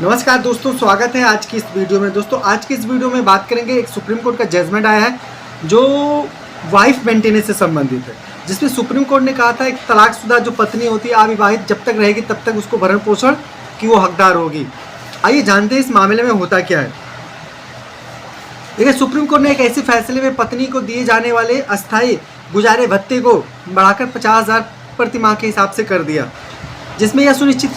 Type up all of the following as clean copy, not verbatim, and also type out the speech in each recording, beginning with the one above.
नमस्कार दोस्तों, स्वागत है आज की इस वीडियो में। दोस्तों आज की इस वीडियो में बात करेंगे, एक सुप्रीम कोर्ट का जजमेंट आया है जो वाइफ मेंटेनेंस से संबंधित है, जिसमें सुप्रीम कोर्ट ने कहा था एक तलाकशुदा जो पत्नी होती है अविवाहित जब तक रहेगी तब तक उसको भरण पोषण की वो हकदार होगी। आइए जानते हैं इस मामले में होता क्या है। देखिए, सुप्रीम कोर्ट ने एक ऐसे फैसले में पत्नी को दिए जाने वाले अस्थायी गुजारे भत्ते को बढ़ाकर 50,000 प्रति माह के हिसाब से कर दिया, जिसमें यह सुनिश्चित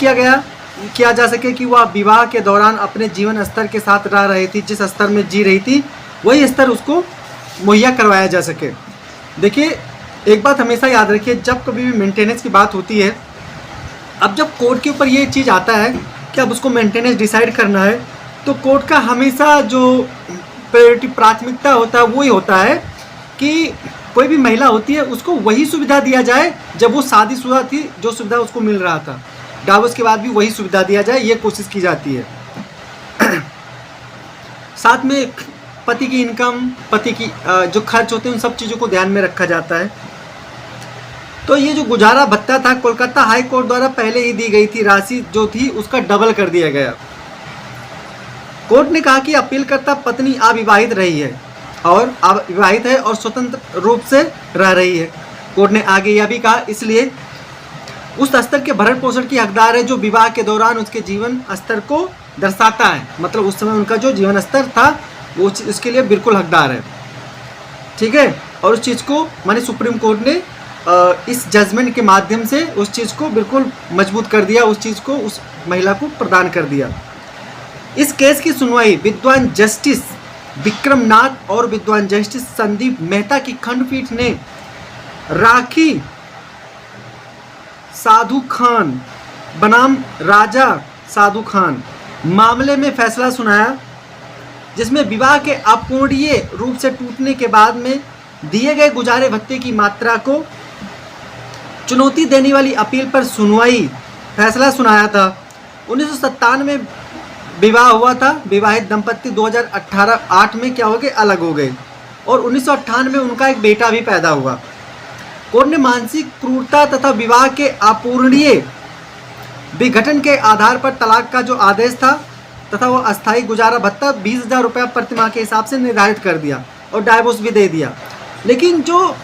किया जा सके कि वह विवाह के दौरान अपने जीवन स्तर के साथ रह रही थी, जिस स्तर में जी रही थी वही स्तर उसको मुहैया करवाया जा सके। देखिए, एक बात हमेशा याद रखिए, जब कभी भी मेंटेनेंस की बात होती है, अब जब कोर्ट के ऊपर ये चीज़ आता है कि अब उसको मेंटेनेंस डिसाइड करना है, तो कोर्ट का हमेशा जो प्रायोरिटी प्राथमिकता होता है वही होता है कि कोई भी महिला होती है उसको वही सुविधा दिया जाए जब वो शादीशुदा थी, जो सुविधा उसको मिल रहा था, डाइवोर्स के बाद भी वही सुविधा दिया जाए, ये कोशिश की जाती है। साथ में पति की इनकम, पति की जो खर्च होते हैं, उन सब चीज़ों को ध्यान में रखा जाता है। तो ये जो गुजारा भत्ता था, कोलकाता हाई कोर्ट द्वारा पहले ही दी गई थी राशि जो थी उसका डबल कर दिया गया। कोर्ट ने कहा कि अपीलकर्ता पत्नी अविवाहित रही है और अविवाहित है और स्वतंत्र रूप से रह रही है। कोर्ट ने आगे यह भी कहा, इसलिए उस स्तर के भरण पोषण की हकदार है जो विवाह के दौरान उसके जीवन स्तर को दर्शाता है। मतलब उस समय उनका जो जीवन स्तर था वो उसके लिए बिल्कुल हकदार है, ठीक है। और उस चीज़ को माने सुप्रीम कोर्ट ने इस जजमेंट के माध्यम से उस चीज़ को बिल्कुल मजबूत कर दिया, उस चीज़ को उस महिला को प्रदान कर दिया। इस केस की सुनवाई विद्वान जस्टिस विक्रम नाथ और विद्वान जस्टिस संदीप मेहता की खंडपीठ ने राखी साधु खान बनाम राजा साधु खान मामले में फैसला सुनाया, जिसमें विवाह के अपूर्णीय रूप से टूटने के बाद में दिए गए गुजारे भत्ते की मात्रा को चुनौती देने वाली अपील पर फैसला सुनाया था। 1997 में विवाह हुआ था, विवाहित दंपत्ति 2018 में क्या हो गए, अलग हो गए और 1998 में उनका एक बेटा भी पैदा हुआ। कोर्ट ने मानसिक क्रूरता तथा विवाह के अपूर्णीय विघटन के आधार पर तलाक का जो आदेश था तथा वो अस्थायी गुजारा भत्ता 20,000 रुपये प्रति माह के हिसाब से निर्धारित कर दिया और डाइवोर्स भी दे दिया। लेकिन जो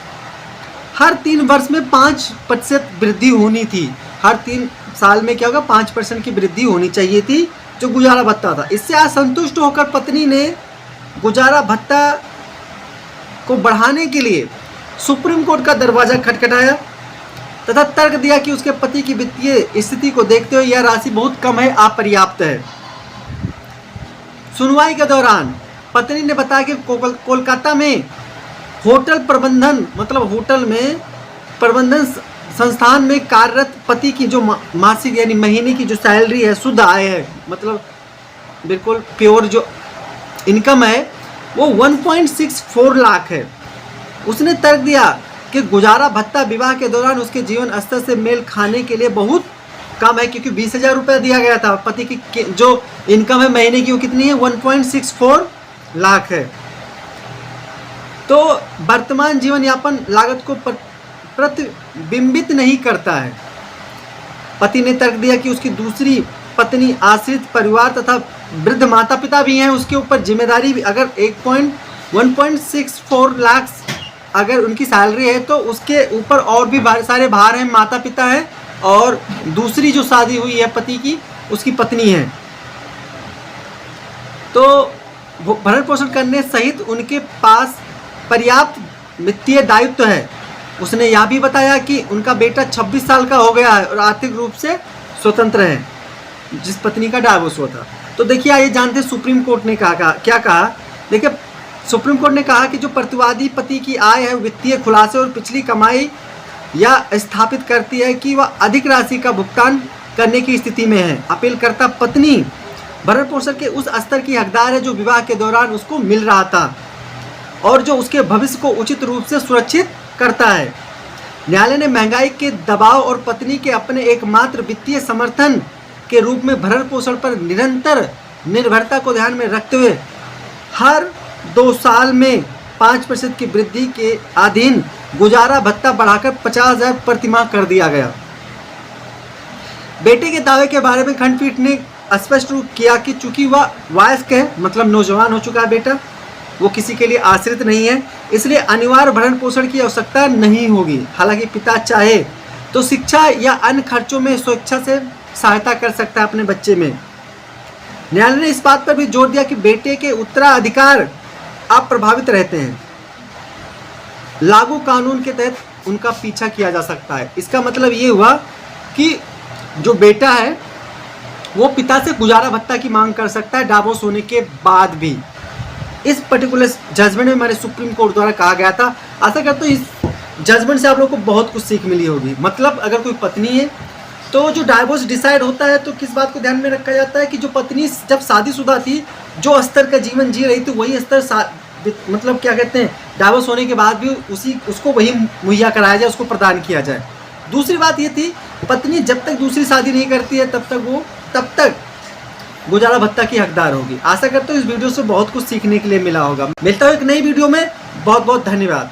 हर 3 वर्ष में 5% वृद्धि होनी थी, हर 3 साल में क्या होगा, 5% की वृद्धि होनी चाहिए थी जो गुजारा भत्ता था। इससे असंतुष्ट होकर पत्नी ने गुजारा भत्ता को बढ़ाने के लिए सुप्रीम कोर्ट का दरवाजा खटखटाया तथा तर्क दिया कि उसके पति की वित्तीय स्थिति को देखते हुए यह राशि बहुत कम है, अपर्याप्त है। सुनवाई के दौरान पत्नी ने बताया कि कोलकाता में होटल प्रबंधन, मतलब होटल में प्रबंधन संस्थान में कार्यरत पति की जो मासिक यानी महीने की जो सैलरी है, शुद्ध आय है, मतलब बिल्कुल प्योर जो इनकम है वो 1.64 लाख है। उसने तर्क दिया कि गुजारा भत्ता विवाह के दौरान उसके जीवन स्तर से मेल खाने के लिए बहुत कम है, क्योंकि 20,000 रुपये दिया गया था। पति की जो इनकम है महीने की वो कितनी है, 1.64 लाख है। तो वर्तमान जीवन यापन लागत को प्रतिबिंबित नहीं करता है। पति ने तर्क दिया कि उसकी दूसरी पत्नी, आश्रित परिवार तथा वृद्ध माता पिता भी हैं, उसके ऊपर जिम्मेदारी भी, अगर 1.64 लाख अगर उनकी सैलरी है तो उसके ऊपर और भी सारे भार हैं, माता पिता हैं और दूसरी जो शादी हुई है पति की, उसकी पत्नी है। तो भरण पोषण करने सहित उनके पास पर्याप्त वित्तीय दायित्व है। उसने यह भी बताया कि उनका बेटा 26 साल का हो गया है और आर्थिक रूप से स्वतंत्र है, जिस पत्नी का डाइवोर्स हुआ था। तो देखिए, आइए जानते हैं सुप्रीम कोर्ट ने क्या कहा। देखिए, सुप्रीम कोर्ट ने कहा कि जो प्रतिवादी पति की आय है, वित्तीय खुलासे और पिछली कमाई या स्थापित करती है कि वह अधिक राशि का भुगतान करने की स्थिति में है। अपीलकर्ता पत्नी भरण पोषण के उस स्तर की हकदार है जो विवाह के दौरान उसको मिल रहा था और जो उसके भविष्य को उचित रूप से सुरक्षित करता है। न्यायालय ने महंगाई के दबाव और पत्नी के अपने एकमात्र वित्तीय समर्थन के रूप में भरण पोषण पर निरंतर निर्भरता को ध्यान में रखते हुए हर 2 साल में 5% की वृद्धि के अधीन गुजारा भत्ता बढ़ाकर 50,000 प्रति माह कर दिया गया। बेटे के दावे के बारे में खंडपीठ ने स्पष्ट रूप किया कि चूंकि वह वयस्क है, मतलब नौजवान हो चुका है बेटा, वो किसी के लिए आश्रित नहीं है, इसलिए अनिवार्य भरण पोषण की आवश्यकता नहीं होगी। हालांकि पिता चाहे तो शिक्षा या अन्य खर्चों में स्वेच्छा से सहायता कर सकता है अपने बच्चे में। न्यायालय ने इस बात पर भी जोर दिया कि बेटे के उत्तराधिकार अप्रभावित रहते हैं, लागू कानून के तहत उनका पीछा किया जा सकता है। इसका मतलब ये हुआ कि जो बेटा है वो पिता से गुजारा भत्ता की मांग कर सकता है डिवोर्स होने के बाद भी। इस पर्टिकुलर जजमेंट में हमारे सुप्रीम कोर्ट द्वारा कहा गया था। आशा करता हूँ इस जजमेंट से आप लोगों को बहुत कुछ सीख मिली होगी। मतलब अगर कोई पत्नी है तो जो डाइवोर्स डिसाइड होता है तो किस बात को ध्यान में रखा जाता है कि जो पत्नी जब शादीशुदा थी, जो स्तर का जीवन जी रही थी, वही स्तर मतलब क्या कहते हैं, डाइवोर्स होने के बाद भी उसको वही मुहैया कराया जाए, उसको प्रदान किया जाए। दूसरी बात ये थी, पत्नी जब तक दूसरी शादी नहीं करती है तब तक गुजारा भत्ता की हकदार होगी। आशा करता हूँ इस वीडियो से बहुत कुछ सीखने के लिए मिला होगा। मिलता हूँ एक नई वीडियो में। बहुत बहुत धन्यवाद।